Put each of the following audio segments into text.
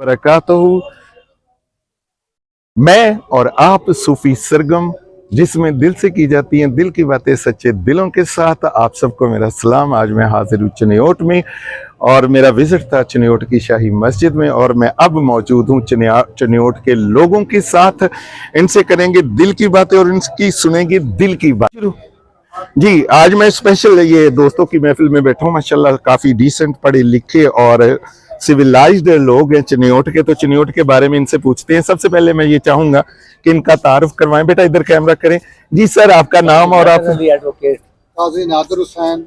बरकातहू। मैं और आप सूफी सरगम, जिसमें दिल से की जाती हैं दिल की बातें सच्चे दिलों के साथ। आप सबको मेरा सलाम। आज मैं हाजिर हूँ चिन्योट में और मेरा विजिट था चिन्योट की शाही मस्जिद में और मैं अब मौजूद हूँ चिन्योट के लोगों के साथ। इनसे करेंगे दिल की बातें और इनकी सुनेंगे दिल की बात। जी, आज मैं स्पेशल ये दोस्तों की महफिल में बैठा हूँ। माशाल्लाह काफी डिसेंट, पढ़े लिखे और सिविलाइज्ड लोग हैं चिन्योट के। तो चिन्योट के बारे में इनसे पूछते हैं। सबसे पहले मैं ये चाहूंगा कि इनका तारुफ करवाएं। बेटा इधर कैमरा करें। जी सर, आपका नाम और आप? एडवोकेट काजी नादिर हुसैन,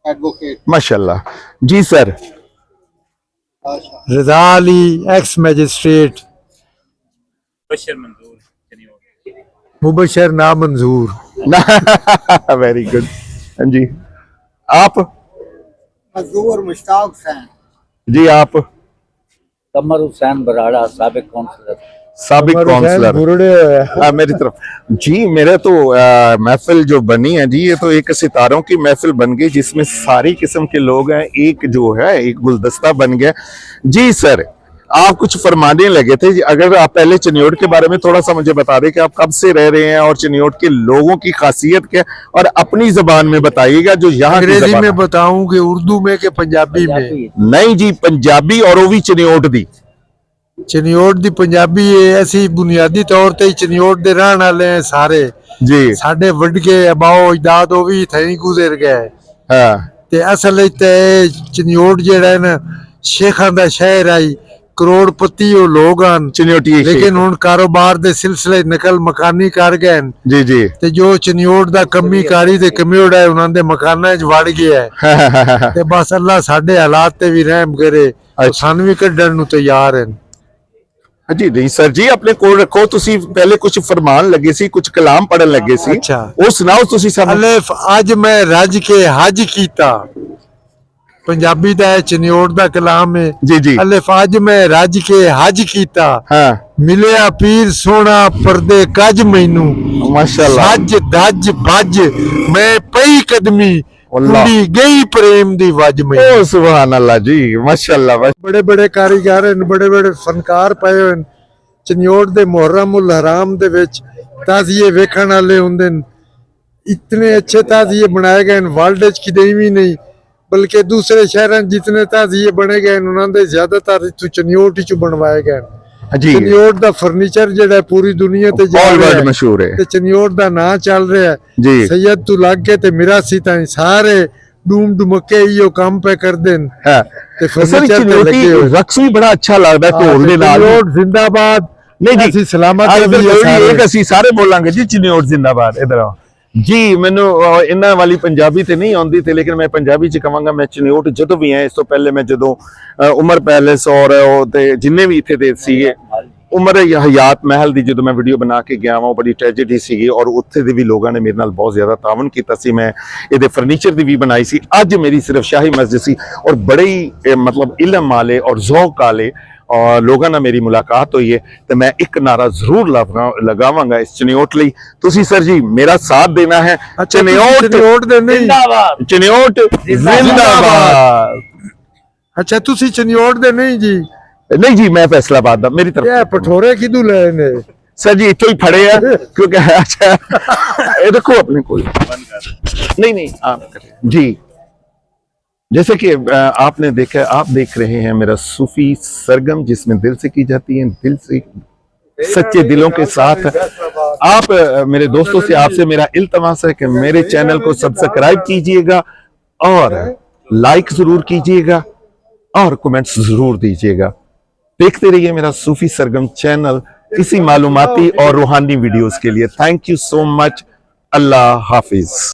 एडवोकेट। माशाल्लाह। जी सर? रजा अली, एक्स मैजिस्ट्रेट। मुबशर नामंजूर। Very good. हाँ जी, आप? मजदूर मुश्ताक हुसैन। जी आप? कमर हुसैन बराड़ा, साबिक काउंसलर। साबिक काउंसलर मेरी तरफ। जी मेरे तो महफिल जो बनी है जी, ये तो एक सितारों की महफिल बन गई जिसमें सारी किस्म के लोग हैं। एक जो है एक गुलदस्ता बन गया। जी सर, आप कुछ फरमाने लगे थे। अगर आप पहले चिन्योट के बारे में थोड़ा सा मुझे बता दें कि आप कब से रह रहे हैं और चिन्योट के लोगों की खासियत क्या, और अपनी जबान में बताइएगा जो यहाँ की अंग्रेजी में बताऊं कि उर्दू में कि पंजाबी में? नहीं जी, पंजाबी और वो भी चिन्योट दी। चिन्योट दी पंजाबी है। ऐसी बुनियादी तौर ते चिन्योट दे रहन वाले हैं सारे जी। साडे वडके अबाओ इजाद वो भी थई गुजर गए। हाँ। ते असल ते चिन्योट जेड़ा है ना शेखां दा शहर आई, करोड़पति वो लोग हैं चिन्योटी, लेकिन हुण कारोबार दे सिलसिले नकल मकानी कर गए जी जी। ते जो चिन्योट दा कमी कारी ते कम्योड़ा है उन्हां दे मकानां च वड़ गया है। ते बस अल्लाह साडे हालात ते भी रहम करे, सन भी कड्डण नूं तैयार हैं। जी नहीं सर जी, अपने कोल रखो। तुसी पहले कुछ फरमान लगे सी, कुछ कलाम पढ़न लगे सी। अच्छा, वो सुनाओ तुसी सब। अलिफ अज मैं रज के हज कीता, पंजाबी दा है, चिन्योट दा कलाम है। जी जी। अलिफ अज मैं रज के हज कीता, हाँ। मिलिया पीर सोना पर्दे कज मैनू, माशाल्लाह। सज दज भज मैं पई कदमी, कुड़ी गई प्रेम दी वज में। ओ सुभान अल्लाह जी, माशाल्लाह। बड़े बड़े कारीगर हैं, बड़े बड़े फनकार पए हैं चिन्योट दे मुहर्रम उल हराम दे विच। ताज़िए वेखण वाले हुंदे ने, इतने अच्छे ताज़िए बनाए गए हैं वर्ल्ड च किते भी नहीं, बल्कि दूसरे शहरों जितने ताज़िए बने गए उन्होंने ज्यादातर चिन्योट च बनवाए गए। चिन्योट दा फर्नीचर जेड़ा पूरी दुनिया ते मशहूर है। ते चिन्योट दा नाम चल रहा है जी। सैयद तू लग के ते मिरासी ताईं सारे डूम डुमके इयो काम पे कर देन। हां, ते फर्नीचर ते लगे हो। रक्स भी बड़ा अच्छा लगदा है ढोल दे नाल। चिन्योट जिंदाबाद। नहीं जी, सलामत एक ਅਸੀਂ ਸਾਰੇ ਬੋਲਾਂਗੇ ਜੀ चिन्योट जिंदाबाद। इधर आओ जी। मैनू इन्ना वाली पंजाबी ते नहीं आती थी, लेकिन मैं पंजाबी च कहांगा। मैं चिन्योट जदों भी आया, इस तो पहले मैं जदों उमर पैलेस और जिन्ने भी इत्थे दे सीगे उमर हयात महल दी जो मैं वीडियो बना के गया वहाँ, बड़ी ट्रेजेडी सी और उत्थे दे भी लोगों ने मेरे नाल बहुत ज्यादा तावन किया सी। मैं ये फर्नीचर की भी बनाई सी। अज मेरी सिर्फ शाही मस्जिद सी और बड़े ही मतलब इलम वाले और जौक वाले और लोगों ने मेरी मुलाकात हुई है। तो मैं एक नारा जरूर लगावांगा इस चिन्योट लई। तुसी सर जी मेरा साथ देना है। चिन्योट जिंदाबाद, चिन्योट जिंदाबाद। अच्छा, तुसी चिन्योट दे नहीं जी? नहीं जी, मैं फैसलाबाद दा। मेरी तरफ पठोरे किदू लए ने सर जी? इतो ही फड़े हैं क्योंकि अच्छा ये देखो अपने कोई नहीं नहीं आप करें जी। जैसे कि आपने देखा, आप देख रहे हैं मेरा सूफी सरगम, जिसमें दिल से की जाती है दिल से सच्चे दिलों के साथ। आप मेरे दोस्तों से, आपसे मेरा इल्तमास है कि मेरे चैनल को सब्सक्राइब कीजिएगा और लाइक जरूर कीजिएगा और कमेंट्स जरूर दीजिएगा। देखते रहिए मेरा सूफी सरगम चैनल इसी मालूमाती और रूहानी वीडियोस के लिए। Thank you so much. Allah Hafiz.